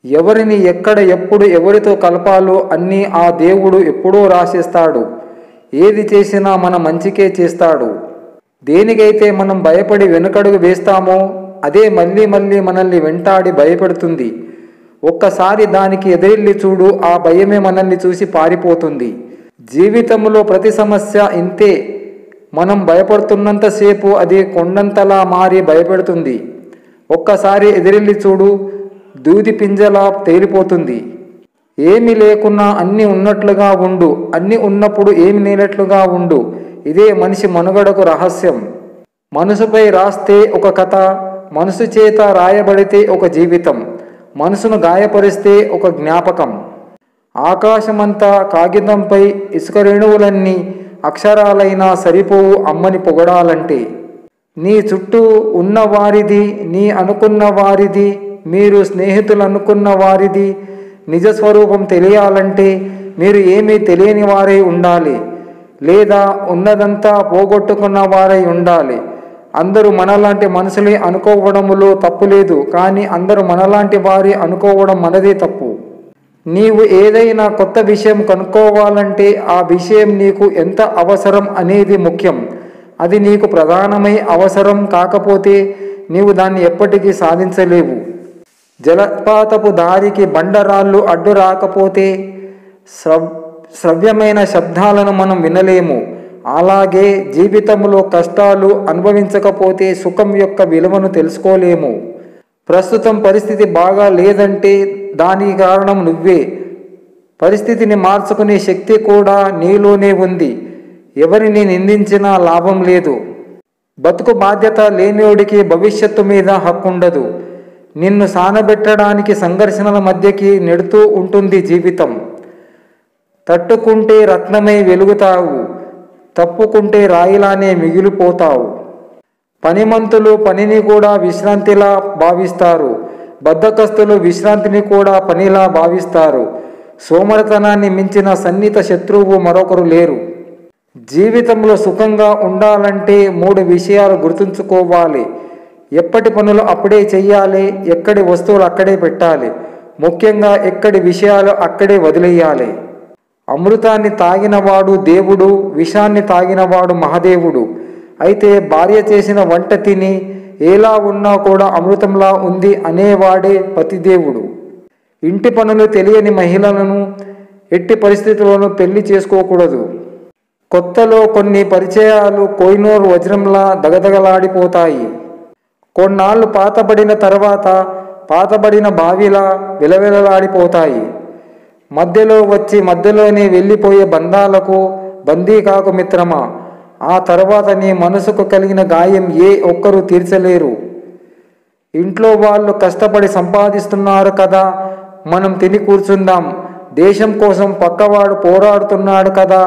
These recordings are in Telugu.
ఎవరిని ఎక్కడ ఎప్పుడు ఎవరితో కలపాలో అన్నీ ఆ దేవుడు ఎప్పుడో రాసేస్తాడు. ఏది చేసినా మన మంచికే చేస్తాడు. దేనికైతే మనం భయపడి వెనుకడుగు వేస్తామో అదే మళ్ళీ మళ్ళీ మనల్ని వెంటాడి భయపెడుతుంది. ఒక్కసారి దానికి ఎదిరిల్లి చూడు, ఆ భయమే మనల్ని చూసి పారిపోతుంది. జీవితంలో ప్రతి సమస్య ఇంతే. మనం భయపడుతున్నంతసేపు అది కొండంతలా మారి భయపెడుతుంది. ఒక్కసారి ఎదిరిల్లి చూడు, దూది పింజలా తేలిపోతుంది. ఏమి లేకున్నా అన్నీ ఉన్నట్లుగా ఉండు, అన్నీ ఉన్నప్పుడు ఏమి లేనట్లుగా ఉండు. ఇదే మనిషి మనుగడకు రహస్యం. మనసుపై రాస్తే ఒక కథ, మనసు చేత రాయబడితే ఒక జీవితం, మనసును గాయపరిస్తే ఒక జ్ఞాపకం. ఆకాశమంతా కాగితంపై ఇసుక రేణువులన్నీ అక్షరాలైనా సరిపోవు అమ్మని పొగడాలంటే. నీ చుట్టూ ఉన్న వారిది, నీ అనుకున్న వారిది, మీరు స్నేహితులు అనుకున్న వారిది నిజస్వరూపం తెలియాలంటే మీరు ఏమీ తెలియని వారై ఉండాలి, లేదా ఉన్నదంతా పోగొట్టుకున్న వారై ఉండాలి. అందరూ మనలాంటి మనుషులే అనుకోవడంలో తప్పు లేదు, కానీ అందరూ మనలాంటి వారి అనుకోవడం మనదే తప్పు. నీవు ఏదైనా కొత్త విషయం కనుక్కోవాలంటే ఆ విషయం నీకు ఎంత అవసరం అనేది ముఖ్యం. అది నీకు ప్రధానమై అవసరం కాకపోతే నీవు దాన్ని ఎప్పటికీ సాధించలేవు. జలపాతపు దారికి బండరాళ్ళు అడ్డు రాకపోతే శ్రవ్యమైన శబ్దాలను మనం వినలేము. అలాగే జీవితంలో కష్టాలు అనుభవించకపోతే సుఖం యొక్క విలువను తెలుసుకోలేము. ప్రస్తుతం పరిస్థితి బాగా లేదంటే దానికి కారణం నువ్వే. పరిస్థితిని మార్చుకునే శక్తి కూడా నీలోనే ఉంది. ఎవరిని నిందించినా లాభం లేదు. బతుకు బాధ్యత లేనివాడికి భవిష్యత్తు మీద హక్కుండదు. నిన్ను సానబెట్టడానికి సంఘర్షణల మధ్యకి నెడుతూ ఉంటుంది జీవితం. తట్టుకుంటే రత్నమై వెలుగుతావు, తప్పుకుంటే రాయిలానే మిగిలిపోతావు. పనిమంతులు పనిని కూడా విశ్రాంతిలా భావిస్తారు, బద్ధకస్తులు విశ్రాంతిని కూడా పనిలా భావిస్తారు. సోమరితనాన్ని మించిన సన్నిహిత శత్రువు మరొకరు లేరు. జీవితంలో సుఖంగా ఉండాలంటే 3 విషయాలు గుర్తుంచుకోవాలి. ఎప్పటి పనులు అప్పుడే చెయ్యాలి, ఎక్కడి వస్తువులు అక్కడే పెట్టాలి, ముఖ్యంగా ఎక్కడి విషయాలు అక్కడే వదిలేయాలి. అమృతాన్ని తాగినవాడు దేవుడు, విషాన్ని తాగినవాడు మహాదేవుడు. అయితే భార్య చేసిన వంట తిని ఎలా ఉన్నా కూడా అమృతంలా ఉంది అనేవాడే పతిదేవుడు. ఇంటి పనులు తెలియని మహిళలను ఎట్టి పరిస్థితుల్లోనూ పెళ్లి చేసుకోకూడదు. కొత్తలో కొన్ని పరిచయాలు కోహినూర్ వజ్రంలా దగదగలాడిపోతాయి. కొన్నాళ్ళు పాతబడిన తర్వాత పాతబడిన బావిలా విలవిలలాడిపోతాయి. మధ్యలో వచ్చి మధ్యలోనే వెళ్ళిపోయే బంధాలకు బందీ కాకు మిత్రమా. ఆ తర్వాత నీ మనసుకు కలిగిన గాయం ఏ ఒక్కరూ తీర్చలేరు. ఇంట్లో వాళ్ళు కష్టపడి సంపాదిస్తున్నారు కదా, మనం తిని కూర్చుందాం. దేశం కోసం పక్కవాడు పోరాడుతున్నాడు కదా,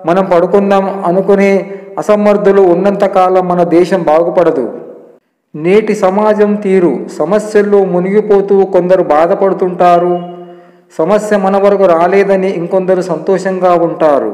మనం పడుకుందాం అనుకునే అసమర్థులు ఉన్నంతకాలం మన దేశం బాగుపడదు. నేటి సమాజం తీరు. సమస్యల్లో మునిగిపోతూ కొందరు బాధపడుతుంటారు. సమస్య మన వరకు రాలేదని ఇంకొందరు సంతోషంగా ఉంటారు.